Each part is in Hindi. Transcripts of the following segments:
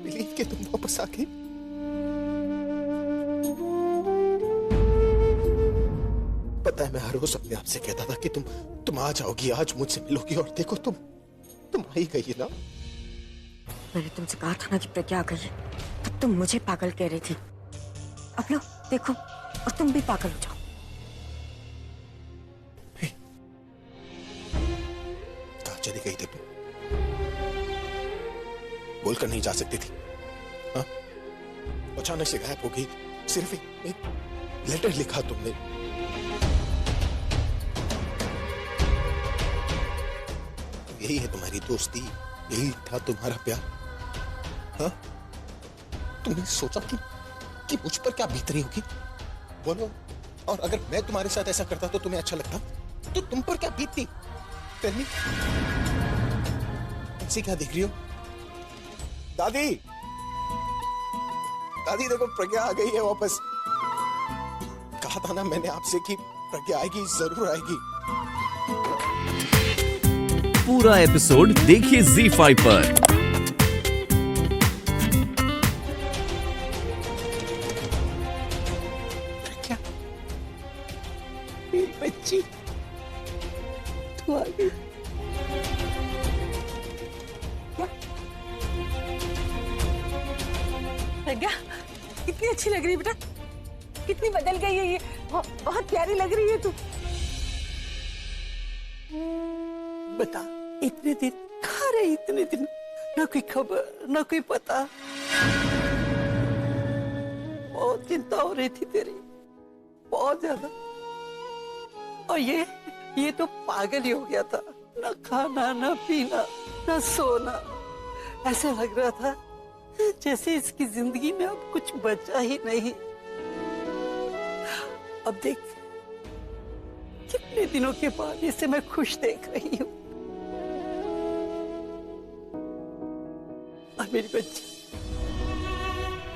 बिलीव कि तुम वापस आ गई। पता है मैं हर रोज अपने आप से कहता था कि तुम आ जाओगी, आज मुझसे मिलोगी, और देखो तुम आ ही गई ना। मैंने तुमसे कहा था ना कि प्रज्ञा आ गई है, तब तुम मुझे पागल कह रही थी। अब लो देखो, और तुम भी पागल हो जाओ। कहाँ चली गई थी तुम? बोलकर नहीं जा सकती थी? हाँ? अचानक से गायब हो गई। सिर्फ एक लेटर लिखा तुमने। यही है तुम्हारी दोस्ती, यही था तुम्हारा प्यार? हाँ? तुमने सोचा कि मुझ पर क्या बीत रही होगी? बोलो। और अगर मैं तुम्हारे साथ ऐसा करता तो तुम्हें अच्छा लगता? तो तुम पर क्या बीतती? Tell me. ऐसी क्या देख रही हो? दादी, दादी देखो प्रज्ञा आ गई है वापस। कहा था ना मैंने आपसे कि प्रज्ञा आएगी, जरूर आएगी। पूरा एपिसोड देखिए ZEE5 पर। प्रज्ञा, मेरी बच्ची, तू आ गई। प्रज्ञा, कितनी अच्छी लग रही है बेटा, कितनी बदल गई है ये, बहुत प्यारी लग रही है तू। बता, इतने दिन कहाँ रही? इतने दिन ना कोई खबर ना कोई पता। बहुत चिंता हो रही थी तेरी, बहुत ज्यादा। और ये तो पागल ही हो गया था, ना खाना ना पीना ना सोना। ऐसे लग रहा था जैसे इसकी जिंदगी में अब कुछ बचा ही नहीं। अब देख, कितने दिनों के बाद इसे मैं खुश देख रही हूँ। और मेरी बच्ची,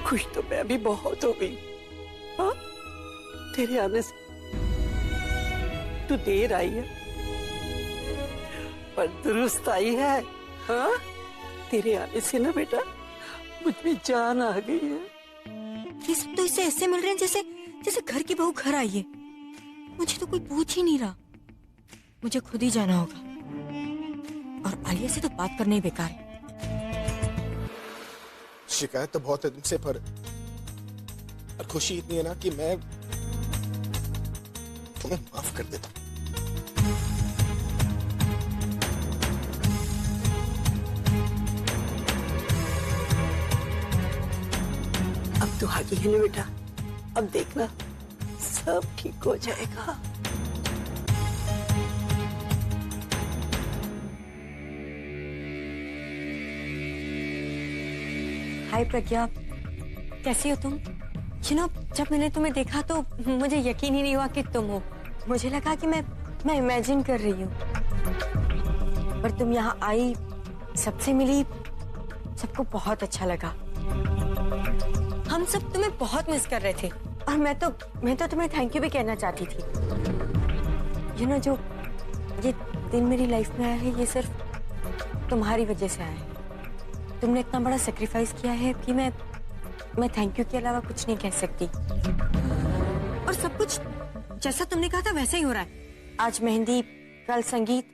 खुश तो मैं भी बहुत हो गई। हाँ, तेरे आने से। तू देर आई है पर दुरुस्त आई है। हाँ, तेरे आने से ना बेटा मुझ में जान आ गई है। ये सब तो इसे ऐसे मिल रहे हैं जैसे जैसे घर की बहू घर आई है। मुझे तो कोई पूछ ही नहीं रहा। मुझे खुद ही जाना होगा, और आलिया से तो बात करना ही बेकार है। शिकायत तो बहुत है तुमसे, पर खुशी इतनी है ना कि मैं तुम्हें माफ कर देता हूं। अब तो आ गई है ना बेटा, अब देखना सब ठीक हो जाएगा। हाय प्रज्ञा, कैसी हो तुम? जब मैंने तुम्हें देखा तो मुझे यकीन ही नहीं हुआ कि तुम हो। मुझे लगा कि मैं इमेजिन कर रही हूँ, पर तुम यहाँ आई, सबसे मिली, सबको बहुत अच्छा लगा। हम सब तुम्हें बहुत मिस कर रहे थे, और मैं तो तुम्हें थैंक यू भी कहना चाहती थी। जो ये दिन मेरी लाइफ में आया है, ये सिर्फ तुम्हारी वजह से आया है। तुमने इतना बड़ा सेक्रीफाइस किया है कि मैं थैंक यू के अलावा कुछ नहीं कह सकती। और सब कुछ जैसा तुमने कहा था वैसा ही हो रहा है। आज मेहंदी, कल संगीत,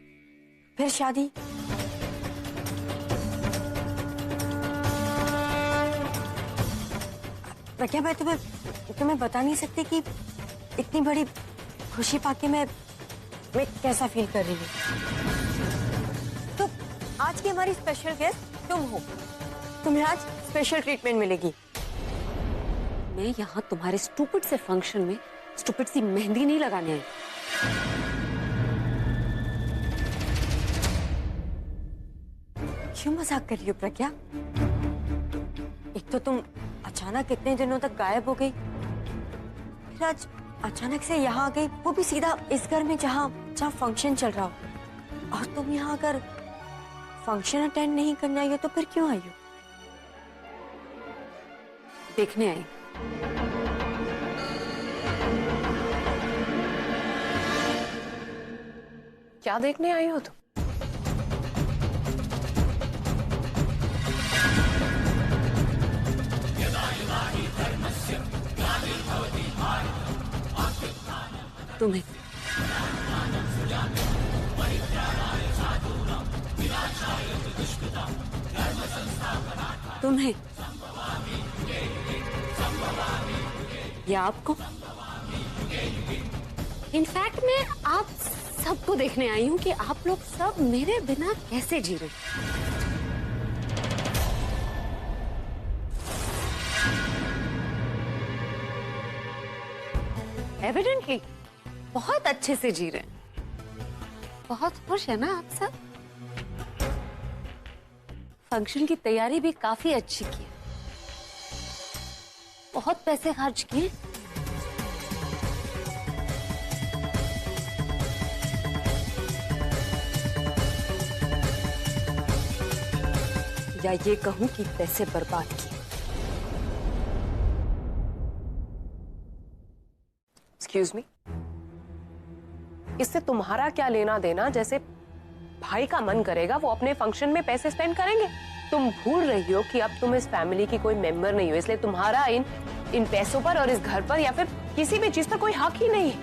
फिर शादी। प्रज्ञा, मैं तुम्हें बता नहीं सकती कि इतनी बड़ी खुशी पाके मैं कैसा फील कर रही हूँ। तो आज की हमारी स्पेशल गेस्ट तुम हो। तुम्हें आज स्पेशल ट्रीटमेंट मिलेगी। मैं यहाँ तुम्हारे स्टूपिड से फंक्शन में स्टूपिड सी मेहंदी नहीं लगाने आई। क्यों मजाक कर रही हो प्रज्ञा? एक तो तुम अचानक इतने दिनों तक गायब हो गई, फिर आज अचानक से यहाँ आ गई, वो भी सीधा इस घर में जहाँ फंक्शन चल रहा हो। और तुम यहाँ अगर फंक्शन अटेंड नहीं करने आई हो तो फिर क्यों आई हो? देखने आई। क्या देखने आई हो तुम? तुम्हें। तुम्हें या आपको? इनफैक्ट मैं आप सबको देखने आई हूं कि आप लोग सब मेरे बिना कैसे जी रहे हैं। एविडेंटली बहुत अच्छे से जी रहे हैं। बहुत खुश है ना आप सब? फंक्शन की तैयारी भी काफी अच्छी की है। बहुत पैसे खर्च किए। या ये कहूं कि पैसे बर्बाद किए। एक्सक्यूज मी, इससे तुम्हारा क्या लेना देना? जैसे भाई का मन करेगा वो अपने फंक्शन में पैसे स्पेंड करेंगे। तुम भूल रही हो कि अब तुम इस फैमिली की कोई मेंबर नहीं हो, इसलिए तुम्हारा इन पैसों पर और इस घर पर या फिर किसी भी चीज पर कोई हक ही नहीं है।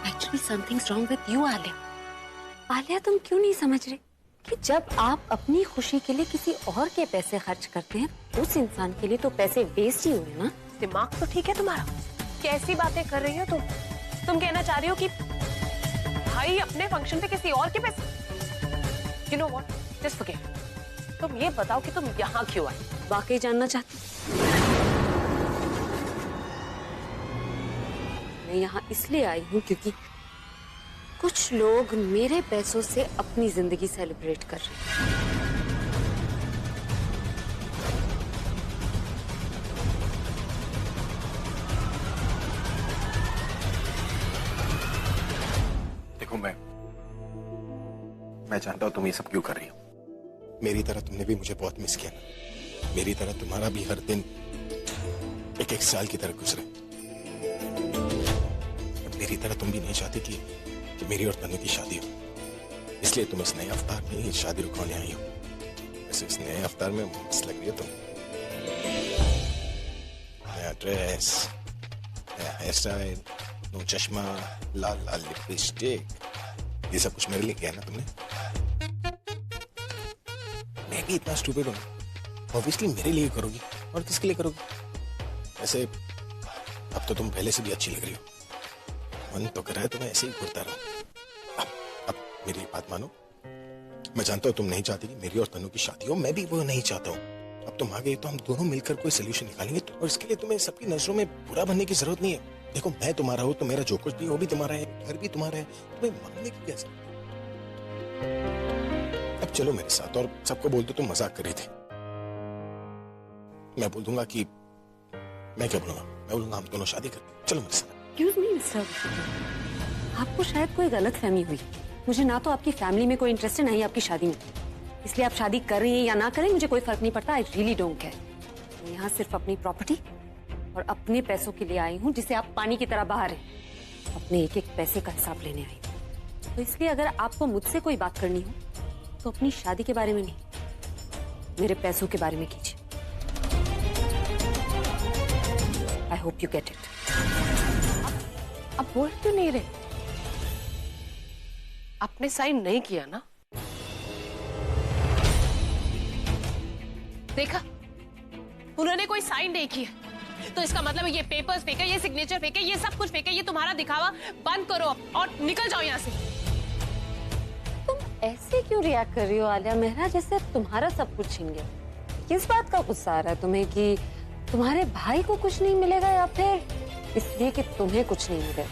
Actually something's wrong with you Alia. Alia, तुम क्यों नहीं समझ रहे कि जब आप अपनी खुशी के लिए किसी और के पैसे खर्च करते हैं, उस इंसान के लिए तो पैसे वेस्ट ही हुए ना। दिमाग तो ठीक है तुम्हारा? कैसी बातें कर रही हो तुम? तुम कहना चाह रही हो कि भाई अपने फंक्शन पे किसी और के पैसे? You know what? Just forget. तुम ये बताओ कि तुम यहाँ क्यों आई? वाकई जानना चाहती? मैं यहाँ इसलिए आई हूँ क्योंकि कुछ लोग मेरे पैसों से अपनी जिंदगी सेलिब्रेट कर रहे हैं। देखो, मैं जानता हूं तुम ये सब क्यों कर रही हो। मेरी तरह तुमने भी मुझे बहुत मिस किया ना। मेरी तरह तुम्हारा भी हर दिन एक एक साल की तरह गुजरे। मेरी तरह तुम भी नहीं चाहती कि मेरी और तनु की शादी हो, इसलिए तुम इस नए अवतार में ये शादी रुकवाने आई हो। वैसे इस नए अवतार में मस्त लग रही हो तुम। नया ड्रेस, नया हेयर स्टाइल, नो चश्मा, लाल लाल लिपस्टिक, ये सब कुछ मेरे लिए किया ना तुमने। मैं भी इतना स्टूपिड हूँ? ऑब्वियसली मेरे लिए करोगी, और किसके लिए करोगी? वैसे अब तो तुम पहले से भी अच्छी लग रही हो। मन तो कर रहा है तुम्हें ऐसे ही घूरता रहो। अब मेरी बात मानो। मैं जानता हूँ तुम नहीं चाहती कि मेरी और तनु की शादी हो, मैं भी वो नहीं चाहता हूँ। अब तुम आ गई तो हम दोनों मिलकर कोई सोल्यूशन निकालेंगे, और इसके लिए तुम्हें सबकी नजरों में बुरा बनने की जरूरत नहीं है। देखो, मैं तुम्हारा हूं तो मेरा जो कुछ भी वो भी तुम्हारा है, घर भी तुम्हारा है, तुम्हें मांगने की क्या जरूरत? अब चलो मेरे साथ और सबको बोल दो तुम मजाक कर रही थे। मैं बोल दूंगा कि मैं क्या बोलूंगा? मैं बोलूंगा हम दोनों शादी कर। चलो मेरे साथ। Excuse me, मिस्टर, आपको शायद कोई गलत फहमी हुई। मुझे ना तो आपकी फैमिली में कोई इंटरेस्ट है, ना ही आपकी शादी में। इसलिए आप शादी कर रही हैं या ना करें, मुझे कोई फर्क नहीं पड़ता। I really don't care. मैं यहाँ सिर्फ अपनी प्रॉपर्टी और अपने पैसों के लिए आई हूँ, जिसे आप पानी की तरह बहा रहे हैं। अपने एक एक पैसे का हिसाब लेने आई हूँ। तो इसलिए अगर आपको मुझसे कोई बात करनी हो तो अपनी शादी के बारे में नहीं, मेरे पैसों के बारे में कीजिए। I hope you get it. अब बोल क्यों नहीं रहे? आपने साइन नहीं किया ना? देखा, उन्होंने कोई साइन नहीं किया, तो इसका मतलब ये पेपर्स फेंके, ये सिग्नेचर फेंके, ये सब कुछ फेंके। ये तुम्हारा दिखावा बंद करो और निकल जाओ यहाँ से। तुम ऐसे क्यों रिएक्ट कर रही हो आलिया मेहरा, जैसे तुम्हारा सब कुछ छीन गया? किस बात का गुस्सा आ रहा है तुम्हें कि तुम्हारे भाई को कुछ नहीं मिलेगा, या फिर इसलिए कि तुम्हें कुछ नहीं मिलेगा?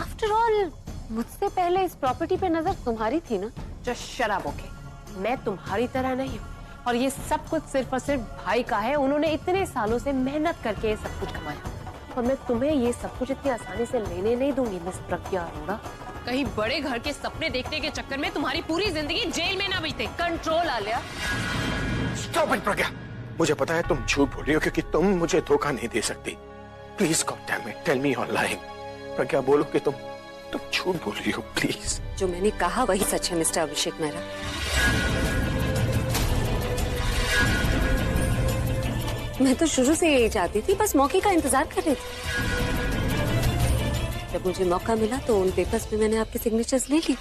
आफ्टर ऑल, मुझसे पहले इस प्रॉपर्टी पे नजर तुम्हारी थी ना? Just shut up, okay? मैं तुम्हारी तरह नहीं हूँ, और ये सब कुछ सिर्फ और सिर्फ भाई का है। उन्होंने इतने सालों से मेहनत करके ये सब कुछ कमाया, और मैं तुम्हें ये सब कुछ इतनी आसानी से लेने नहीं दूंगी मिस प्रज्ञा अरोड़ा। कहीं बड़े घर के सपने देखने के चक्कर में तुम्हारी पूरी जिंदगी जेल में ना बीते। कंट्रोल आलिया। स्टॉप इट प्रज्ञा। मुझे पता है तुम झूठ बोल रही हो, क्योंकि तुम मुझे धोखा नहीं दे सकती। Please God damn it, tell me you're lying. Pragya, बोलो कि तुम झूठ बोल रही हो, प्लीज। जो मैंने कहा वही सच है मिस्टर अभिषेक मेहरा। मैं तो शुरू से यही चाहती थी, बस मौके का इंतजार कर रही थी। जब मुझे मौका मिला तो उन पेपर्स पे मैंने आपके सिग्नेचर्स ले ली।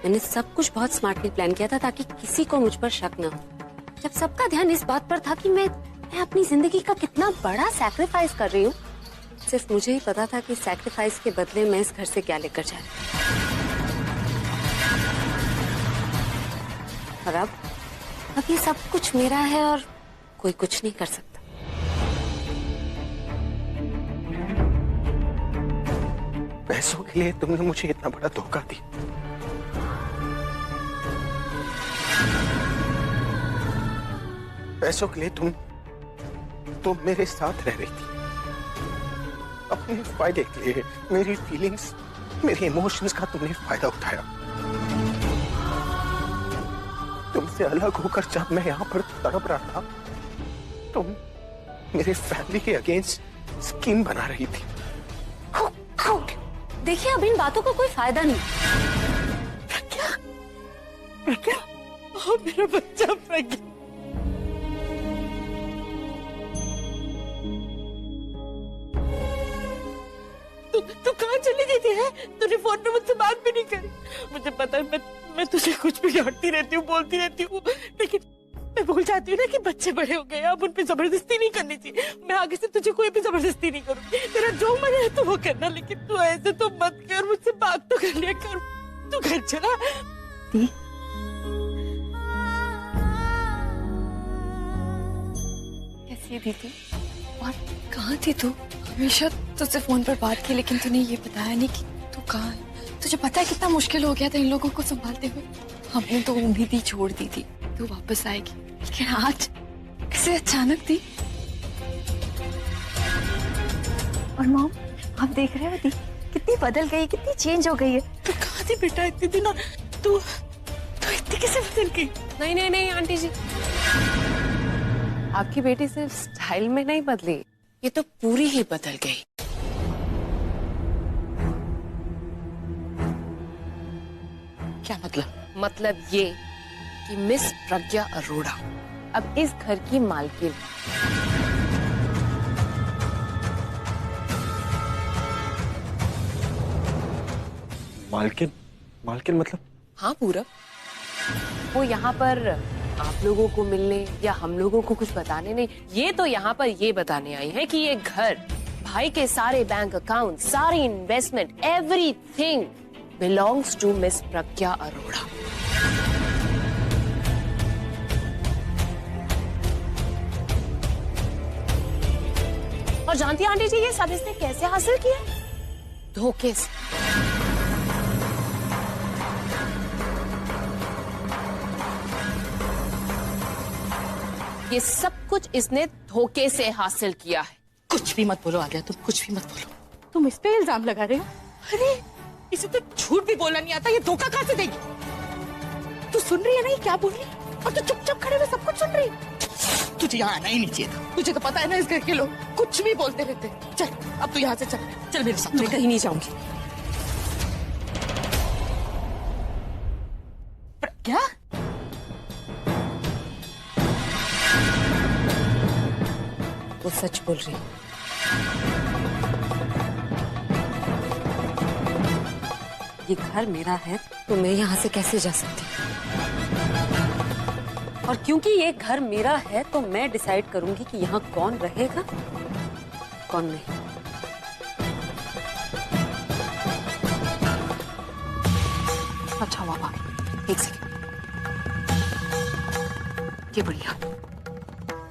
मैंने सब कुछ बहुत स्मार्टली प्लान किया था ताकि किसी को मुझ पर शक न हो। जब सबका ध्यान इस बात पर था कि मैं अपनी जिंदगी का कितना बड़ा सैक्रिफाइस कर रही हूँ, सिर्फ मुझे ही पता था कि सैक्रिफाइस के बदले मैं इस घर से क्या लेकर जा रही हूँ। और अब ये सब कुछ मेरा है और कोई कुछ नहीं कर सकता। पैसों के लिए तुमने मुझे इतना बड़ा धोखा दिया। पैसों के लिए तुम मेरे साथ रह रही थी। अपने फायदे के लिए मेरी फीलिंग्स, मेरे इमोशंस का तुमने फायदा उठाया। तुमसे अलग होकर जब मैं यहाँ पर तड़प रहा था, तुम मेरे फैमिली के अगेंस्ट स्कीम बना रही थी। देखिए, अब इन बातों का कोई फायदा नहीं। प्रज्ञा, ओ मेरा बच्चा प्रज्ञा। तू कहाँ चली गई थी? है तूने फोन पे मुझसे बात भी नहीं करी। मुझे पता है मैं तुझे कुछ भी डांटती रहती हूँ, बोलती रहती हूँ, लेकिन मैं भूल जाती हूँ ना कि बच्चे बड़े हो गए, अब उन पे जबरदस्ती नहीं करनी चाहिए। मैं आगे से तुझे कोई भी जबरदस्ती नहीं करूँगी। तेरा जो मन है तो वो करना, लेकिन तू ऐसे तो मत कर। मुझसे बात तो कर लिया कर। तू घर चला। कैसी है दीदी? और कहाँ थी तू? हमेशा तुझसे फोन पर बात की, लेकिन तूने ये बताया नहीं कि तू कहाँ है। तुझे पता है कितना मुश्किल हो गया था इन लोगों को संभालते हुए। हमने तो उम्मीद ही छोड़ दी थी तू वापस आएगी, लेकिन आज कैसे अचानक थी। और मॉम, आप देख रहे हो दी कितनी बदल गई, कितनी चेंज हो गई है। तू कहाँ थी बेटा इतने दिन? और तू इतनी कैसे बदल गई? नहीं आंटी जी, आपकी बेटी सिर्फ स्टाइल में नहीं बदली, ये तो पूरी ही बदल गई। क्या मतलब? मतलब ये कि मिस प्रज्ञा अरोड़ा अब इस घर की मालकिन। मालकिन मतलब? हाँ पूरब, वो यहाँ पर आप लोगों को मिलने या हम लोगों को कुछ बताने नहीं, ये तो यहाँ पर ये बताने आई है कि ये घर, भाई के सारे बैंक अकाउंट, सारी investment, everything belongs to miss Pragya Arora. और जानती हैं आंटी जी, ये सब इसने कैसे हासिल किया? धोखे से। ये सब कुछ इसने धोखे से हासिल किया है। कुछ भी मत बोलो आलिया, तुम कुछ भी मत बोलो। तुम इस पे इल्जाम लगा रहे हो? अरे इसे तो झूठ भी बोलना नहीं आता, ये धोखा कहाँ से देगी? तू सुन रही है ना ये क्या बोल रही है? और तू चुपचाप खड़े हुए सब कुछ सुन रही है। तुझे यहाँ आना ही नहीं चाहिए था। तुझे तो पता है ना इस घर के लोग कुछ भी बोलते रहते। चल अब तू यहाँ से चल मेरे साथ। मैं कहीं नहीं जाऊंगी। क्या? वो सच बोल रही है। ये घर मेरा है तो मैं यहाँ से कैसे जा सकती हूँ? और क्योंकि ये घर मेरा है तो मैं डिसाइड करूंगी कि यहाँ कौन रहेगा, कौन नहीं। अच्छा बाबा, एक सेकंड, ये बढ़िया।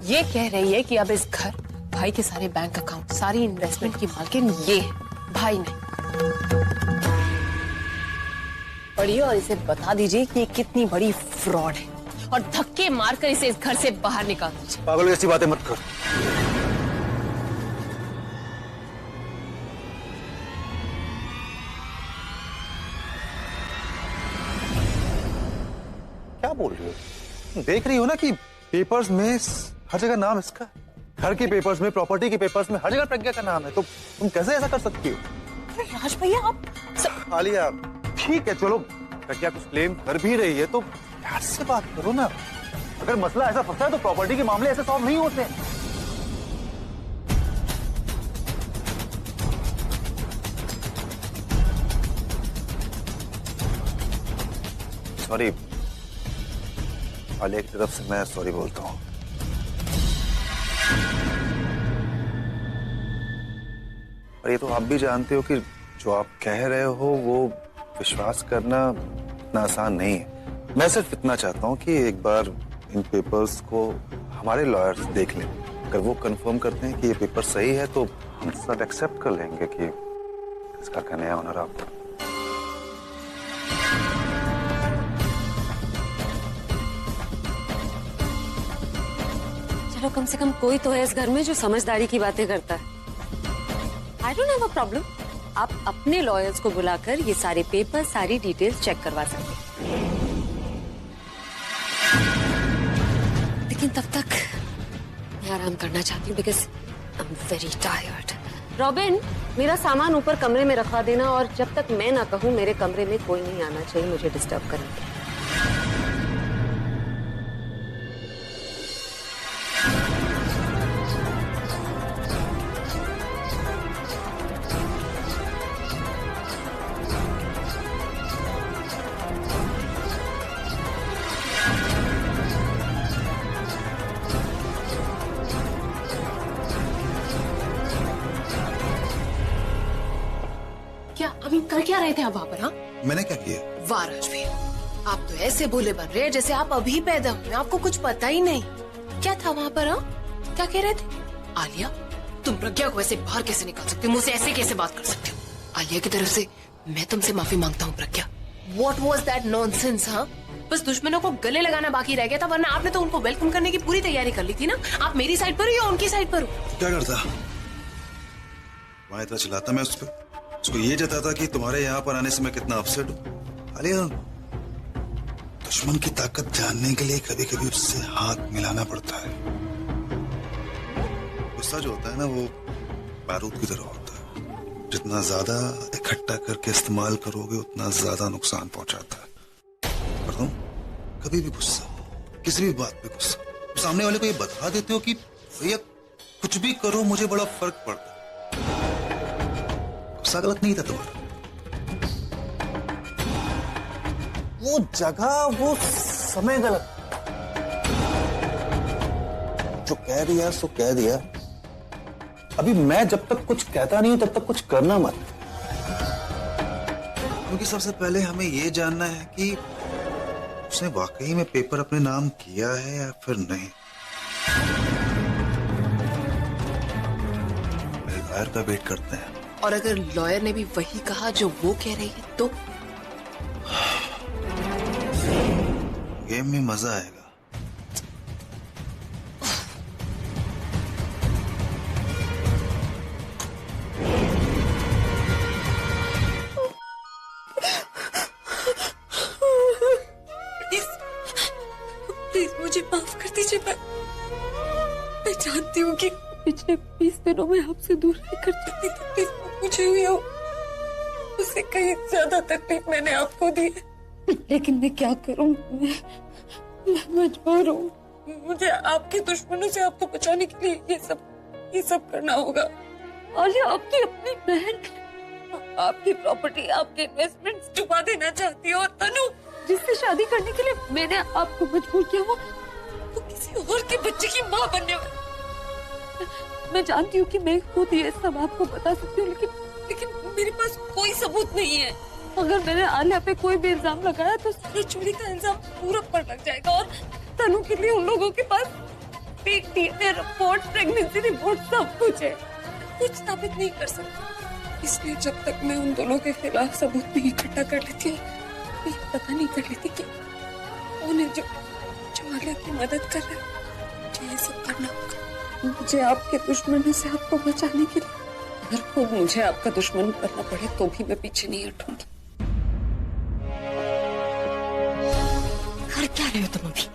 ये कह रही है कि अब इस घर, भाई के सारे बैंक अकाउंट, सारी इन्वेस्टमेंट की मालकिन ये है, भाई नहीं। पढ़िए और इसे बता दीजिए कि ये कितनी बड़ी फ्रॉड है और धक्के मारकर इसे इस घर से बाहर निकाल दीजिए। पागल जैसी बातें मत कर। क्या बोल रही हो? देख रही हो ना कि पेपर्स में हर जगह नाम इसका, घर के पेपर्स में, प्रॉपर्टी के पेपर्स में हर जगह प्रज्ञा का नाम है, तो तुम कैसे ऐसा कर सकती हो? राज भैया आप आलिया, ठीक है चलो, प्रज्ञा कुछ क्लेम कर भी रही है तो प्यार से बात करो ना। अगर मसला ऐसा फंसा है तो प्रॉपर्टी के मामले ऐसे सॉल्व नहीं होते। सॉरी, आलिया की तरफ से मैं सॉरी बोलता हूँ। और ये तो आप भी जानते हो कि जो आप कह रहे हो वो विश्वास करना इतना आसान नहीं है। मैं सिर्फ इतना चाहता हूँ कि एक बार इन पेपर्स को हमारे लॉयर्स देख लें। अगर वो कंफर्म करते हैं कि ये पेपर सही है तो हम सब एक्सेप्ट कर लेंगे कि इसका का नया ओनर आप। चलो कम से कम कोई तो है इस घर में जो समझदारी की बातें करता है। I don't have a problem. आप अपने लॉयर्स को बुलाकर ये सारे पेपर, सारी डिटेल्स चेक करवा सकते हैं। लेकिन तब तक मैं आराम करना चाहती हूँ because I am very tired. Robin, मेरा सामान ऊपर कमरे में रखवा देना और जब तक मैं ना कहूँ मेरे कमरे में कोई नहीं आना चाहिए मुझे डिस्टर्ब करने के लिए। क्या अभी कर क्या रहे थे आप वहाँ पर? हाँ, मैंने क्या किया? वाह राजवीर, आप तो ऐसे बोले बन रहे हैं जैसे आप अभी पैदा हुए, आपको कुछ पता ही नहीं। क्या था वहाँ पर? हाँ, क्या कह रहे थे? आलिया, तुम प्रज्ञा को ऐसे बाहर कैसे निकाल सकते हो? मुझसे ऐसे कैसे बात कर सकते हो? आलिया की तरफ से मैं तुमसे माफी मांगता हूँ प्रज्ञा। What was that nonsense? हाँ, बस दुश्मनों को गले लगाना बाकी रह गया था, वरना आपने तो उनको वेलकम करने की पूरी तैयारी कर ली थी ना। आप मेरी साइड पर हो या उनकी साइड पर हो? क्या करता? वहां इतना चिल्लाता मैं उस पर, उसको ये जताता कि तुम्हारे यहाँ पर आने से मैं कितना अपसेट हूँ। आलिया, दुश्मन की ताकत जानने के लिए कभी कभी उससे हाथ मिलाना पड़ता है। गुस्सा जो होता है ना वो बारूद की तरह होता है, जितना ज्यादा इकट्ठा करके इस्तेमाल करोगे उतना ज्यादा नुकसान पहुंचाता है। पर तुम कभी भी गुस्सा, किसी भी बात पे गुस्सा, सामने वाले को ये बता देते हो कि भैया कुछ भी करो मुझे बड़ा फर्क पड़ता है। गुस्सा गलत नहीं था तुम्हारा, वो जगह, वो समय गलत। जो कह दिया सो कह दिया। अभी मैं जब तक कुछ कहता नहीं हूं तब तक कुछ करना मत। क्योंकि सबसे पहले हमें यह जानना है कि उसने वाकई में पेपर अपने नाम किया है या फिर नहीं। मेरे लॉयर का वेट करते हैं। और अगर लॉयर ने भी वही कहा जो वो कह रही है तो? गेम में मजा आएगा। प्लीज मुझे माफ कर दीजिए। मैं जानती हूँ कि पिछले 20 दिनों में आपसे दूर रहकर जितनी तकलीफ मुझे हुई हो उससे कहीं ज्यादा तकलीफ मैंने आपको दी है। लेकिन मैं क्या करूं, मैं मजबूर हूँ। मुझे आपके दुश्मनों से आपको बचाने के लिए ये सब करना होगा। आलिया आपकी अपनी बहन आपकी प्रॉपर्टी, आपके इन्वेस्टमेंट्स डुबा देना चाहती है, और तनु जिससे शादी करने के लिए मैंने आपको मजबूर किया वो किसी और के बच्चे की माँ बनने वाली। मैं जानती हूँ कि मैं खुद ये सब आपको बता सकती हूँ, लेकिन मेरे पास कोई सबूत नहीं है। अगर मैंने आलिया पे कोई भी इल्जाम लगाया तो सारी चोरी का इल्जाम पूरब पर लग जाएगा, और तनु के लिए उन लोगों के पास fake DNA report, pregnancy report सब कुछ है। कुछ साबित नहीं कर सकती, इसलिए जब तक मैं उन दोनों के खिलाफ सबूत नहीं इकट्ठा कर लेती ये पता नहीं कर लेती कि कौन है जो आलिया की मदद कर रहा है। मुझे ये सब करना होगा, मुझे आपके दुश्मनों से आपको बचाने के लिए। अगर खुद मुझे आपका दुश्मन करना पड़े तो भी मैं पीछे नहीं हटूंगी। कर क्या रहे हो तुम अभी?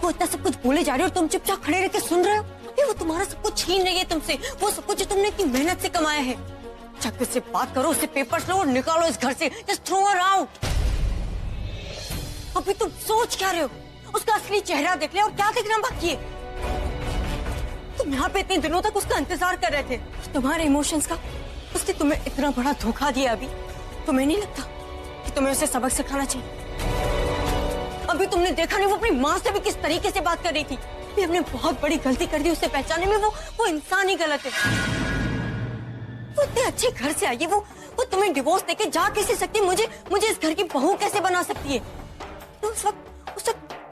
वो इतना सब कुछ बोले जा रहे हो और तुम चुपचाप खड़े रह के सुन रहे हो। अभी वो तुम्हारा सब कुछ छीन रही है तुमसे, वो सब कुछ तुमने इतनी मेहनत से कमाया है। जाकर से बात करो, उससे पेपर्स लो और निकालो इस घर से। Just throw her out. अभी तुम सोच क्या रहे हो? उसका असली चेहरा देख ले और क्या देखना बाकी है? तुम यहाँ पे इतने दिनों तक उसका इंतजार कर रहे थे, तुम्हारे इमोशंस का उसने तुम्हें इतना बड़ा धोखा दिया। अभी तुम्हें नहीं लगता कि तुम्हें उसे सबक सिखाना चाहिए? अभी तुमने देखा नहीं वो अपनी माँ से भी किस तरीके से बात कर रही थी। अभी हमने बहुत बड़ी गलती कर दी उसे पहचानने में। वो इंसान ही गलत है। वो इतने अच्छे घर से आई है, वो तुम्हें डिवोर्स देके जा कैसे सकती है? मुझे इस घर की बहू कैसे बना सकती है? तो उस वक्त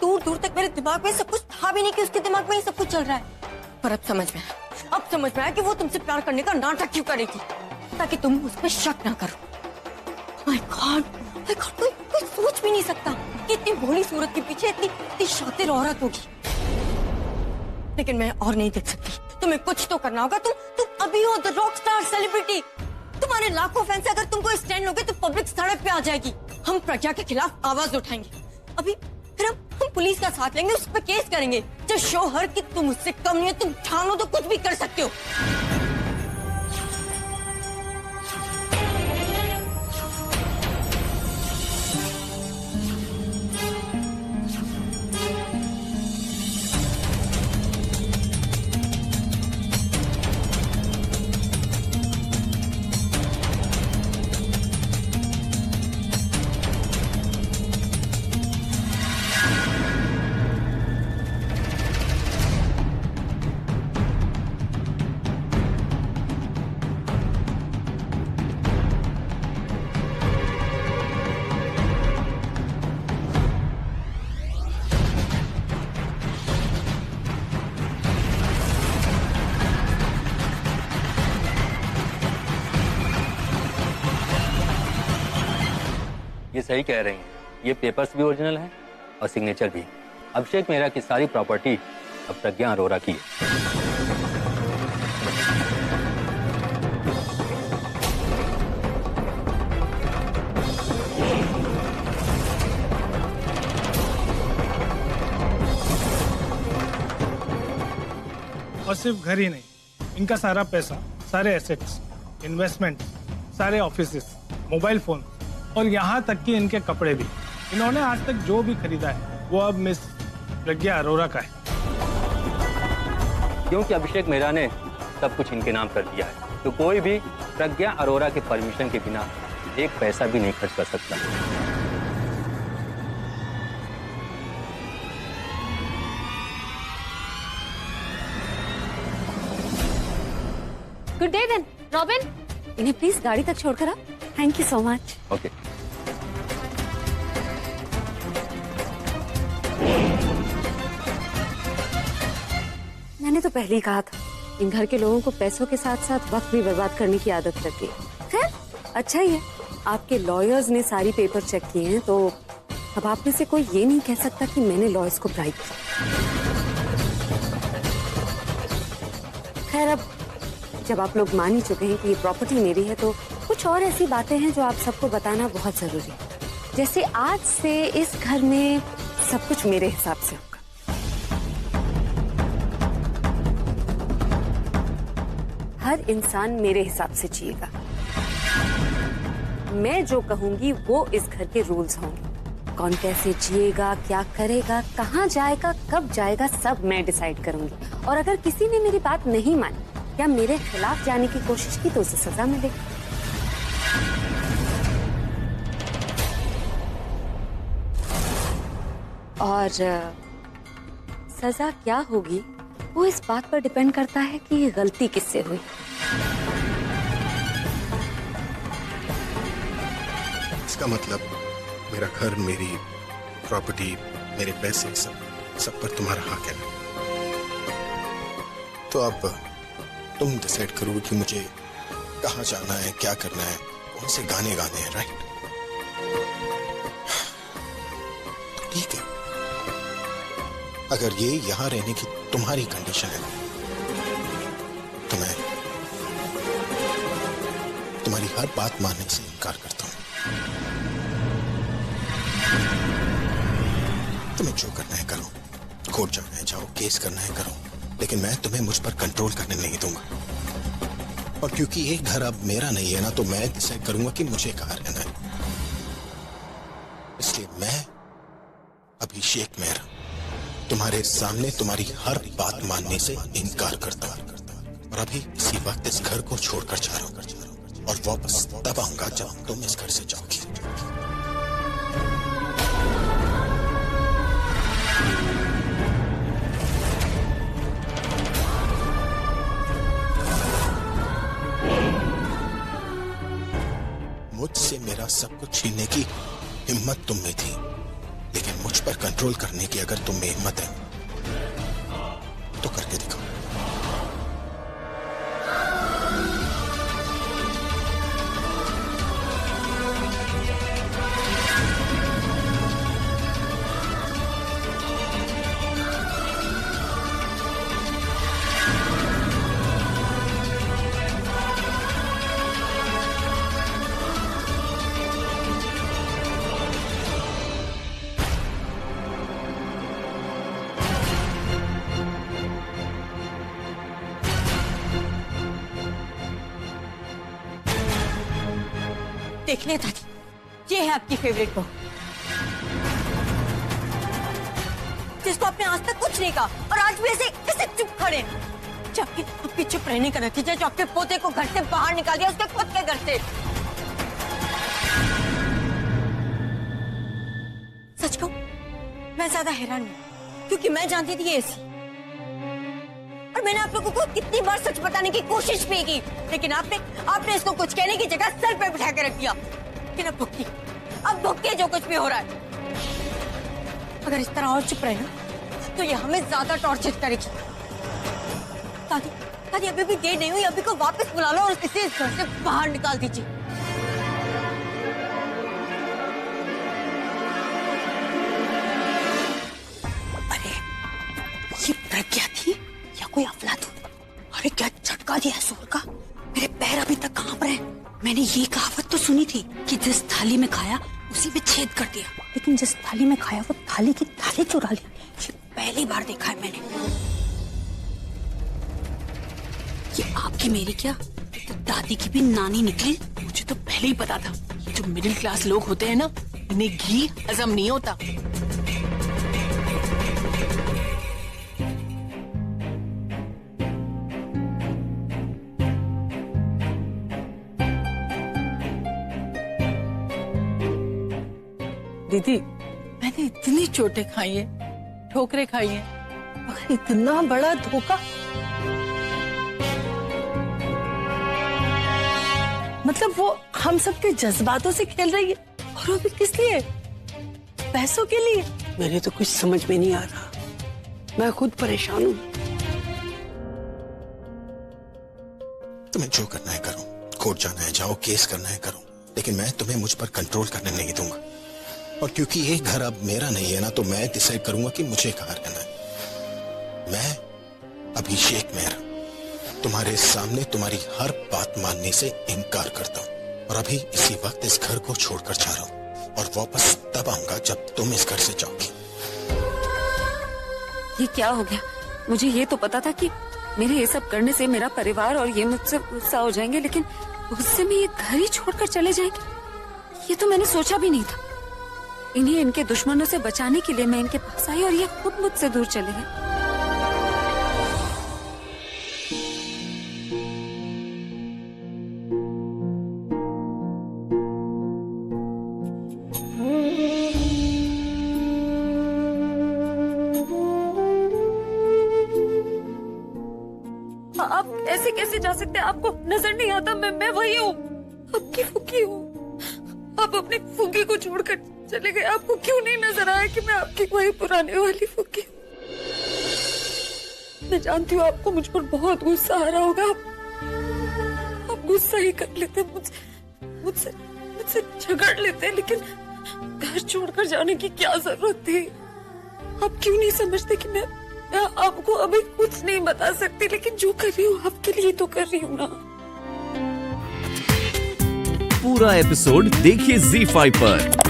दूर दूर तक मेरे दिमाग में सब कुछ था भी नहीं कि उसके दिमाग में ही सब कुछ चल रहा है। पर अब समझ में आया कि वो तुमसे प्यार करने का नाटक क्यों कर रही थी, ताकि तुम उस पर शक ना करो। माय गॉड, कोई सोच भी नहीं सकता कि इतनी भोली सूरत के पीछे इतनी शातिर औरत होगी। लेकिन मैं और नहीं देख सकती, तुम्हें कुछ तो करना होगा। तुम अभी हो द रॉक स्टार सेलिब्रिटी। तुम्हारे लाखों फैंस, अगर तुम कोई स्टैंड लोगे तो पब्लिक सड़क पे आ जाएगी। हम प्रज्ञा के खिलाफ आवाज उठाएंगे। अभी फिर हम पुलिस का साथ लेंगे, उस पर केस करेंगे। जब शो हर कि तुम उससे कम नहीं है, तुम ठानो तो कुछ भी कर सकते हो। ये सही कह रही हैं, ये पेपर्स भी ओरिजिनल हैं और सिग्नेचर भी। अभिषेक मेहरा की सारी प्रॉपर्टी अब प्रज्ञा अरोरा की है। और सिर्फ घर ही नहीं, इनका सारा पैसा, सारे एसेट्स, इन्वेस्टमेंट, सारे ऑफिसेस, मोबाइल फोन और यहाँ तक कि इनके कपड़े भी, इन्होंने आज तक जो भी खरीदा है वो अब मिस प्रज्ञा अरोरा का है। क्योंकि अभिषेक मेहरा ने सब कुछ इनके नाम कर दिया है, तो कोई भी प्रज्ञा अरोरा के परमिशन के बिना एक पैसा भी नहीं खर्च कर सकता। Good day then, Robin. इन्हें प्लीज गाड़ी तक छोड़कर आ। Thank you so much. Okay. मैंने तो पहले ही कहा था, इन घर के लोगों को पैसों के साथ साथ वक्त भी बर्बाद करने की आदत रहती है। खैर अच्छा ही है, आपके लॉयर्स ने सारी पेपर चेक किए हैं, तो अब आप में से कोई ये नहीं कह सकता कि मैंने लॉयर्स को ब्राइब किया। खैर अब जब आप लोग मान ही चुके हैं कि ये प्रॉपर्टी मेरी है, तो कुछ और ऐसी बातें हैं जो आप सबको बताना बहुत जरूरी है। जैसे आज से इस घर में सब कुछ मेरे हिसाब से होगा। हर इंसान मेरे हिसाब से जिएगा। मैं जो कहूंगी वो इस घर के रूल्स होंगे। कौन कैसे जिएगा, क्या करेगा, कहाँ जाएगा, कब जाएगा, सब मैं डिसाइड करूंगी। और अगर किसी ने मेरी बात नहीं मानी या मेरे खिलाफ जाने की कोशिश की तो उसे सजा मिलेगी। और सजा क्या होगी वो इस बात पर डिपेंड करता है कि ये गलती किससे हुई। इसका मतलब मेरा घर, मेरी प्रॉपर्टी, मेरे पैसे, सब पर तुम्हारा हक है। तो अब तुम डिसाइड करोगे कि मुझे कहाँ जाना है, क्या करना है, कौन से गाने गाने हैं, राइट? तो ठीक है, अगर ये यहाँ रहने की तुम्हारी कंडीशन है तो मैं तुम्हारी हर बात मानने से इनकार करता हूँ। तुम्हें जो करना है करो, कोर्ट जाना है जाओ, केस करना है करो, लेकिन मैं तुम्हें मुझ पर कंट्रोल करने नहीं दूंगा। और क्योंकि ये घर अब मेरा नहीं है ना, तो मैं डिसाइड करूंगा कि मुझे कहाँ रहना है। इसलिए मैं अभिषेक मेहरा तुम्हारे सामने तुम्हारी हर बात मानने से इनकार करता हूं और अभी इसी वक्त इस घर को छोड़कर जा रहा हूं और वापस तब आऊंगा जब तुम इस घर से जाओगी। मुझसे मेरा सब कुछ छीनने की हिम्मत तुम में थी, लेकिन मुझ पर कंट्रोल करने की अगर तुम में हिम्मत है तो करके दिखाओ। देख ले दादी, ये है आपकी फेवरेट बहू, जिसको आपने आज तक कुछ नहीं कहा और आज भी ऐसे चुप खड़े हैं। जबकि आपके चुप रहने का नतीजा जो आपके पोते को घर से बाहर निकाल दिया, उसके खुद के घर से। सच कहूं, मैं ज्यादा हैरान नहीं, क्योंकि मैं जानती थी ये ऐसी, और मैंने आप लोगों को कितनी बार सच बताने की कोशिश भी की, लेकिन आपने इसको कुछ कहने की जगह सर पे बिठा के रख दिया। लेकिन अब भुगती जो कुछ भी हो रहा है। अगर इस तरह और चुप रहे ना तो ये हमें ज्यादा टॉर्चर करेगी। दादी अभी भी देर नहीं हुई, अभी को वापस बुला लो और इसे इस घर से बाहर निकाल दीजिए। अरे ये प्रज्ञा थी या कोई अफलातून? अरे क्या झटका दिया सूर का, मेरे पैर अभी तक कांप रहे हैं। मैंने ये कहावत तो सुनी थी कि जिस थाली में खाया उसी में छेद कर दिया, लेकिन जिस थाली में खाया वो थाली की थाली चुरा ली। ये पहली बार देखा है मैंने। ये आपकी मेरी क्या, तो दादी की भी नानी निकली। मुझे तो पहले ही पता था, ये जो मिडिल क्लास लोग होते हैं ना, इन्हें घी हजम नहीं होता। दीदी, मैंने इतनी चोटें खाई हैं, ठोकरें खाई हैं, मगर इतना बड़ा धोखा। मतलब वो हम सबके जज्बातों से खेल रही है, और वो भी किस लिए? पैसों के लिए। मेरे तो कुछ समझ में नहीं आ रहा, मैं खुद परेशान हूँ। तुम्हें जो करना है करो, कोर्ट जाना है जाओ, केस करना है करो, लेकिन मैं तुम्हें मुझ पर कंट्रोल करने नहीं दूंगा। और क्योंकि ये घर अब मेरा नहीं है ना, तो मैं डिसाइड करूंगा कि मुझे कहाँ रहना है। मैं अभिषेक मेहरा तुम्हारे सामने तुम्हारी हर बात मानने से इनकार करता हूँ और अभी इसी वक्त इस घर को छोड़कर जा रहा हूँ और वापस तब आऊंगा जब तुम इस घर से जाओगी। ये क्या हो गया? मुझे ये तो पता था कि मेरे ये सब करने से मेरा परिवार और ये मुझसे गुस्सा हो जाएंगे, लेकिन उससे मैं ये घर ही छोड़कर चले जाएंगे, ये तो मैंने सोचा भी नहीं था। इन्हें इनके दुश्मनों से बचाने के लिए मैं इनके पास आई और ये खुद मुझसे दूर चले गए। आप ऐसे कैसे जा सकते हैं? आपको नजर नहीं आता मैं वही हूँ, आपकी फूकी हूँ। आप अपनी फूकी को छोड़कर चले गए, आपको क्यों नहीं नजर आया कि मैं आपकी वही पुराने वाली फूकी हूँ? मैं जानती हूँ आपको मुझ पर बहुत गुस्सा आ रहा होगा, आप गुस्सा ही कर लेते, मुझसे झगड़ लेते, लेकिन घर छोड़कर जाने की क्या जरूरत थी? आप क्यों नहीं समझते कि मैं आपको अभी कुछ नहीं बता सकती, लेकिन जो कर रही हूँ आपके लिए तो कर रही हूँ ना। पूरा एपिसोड देखिए ZEE5 पर।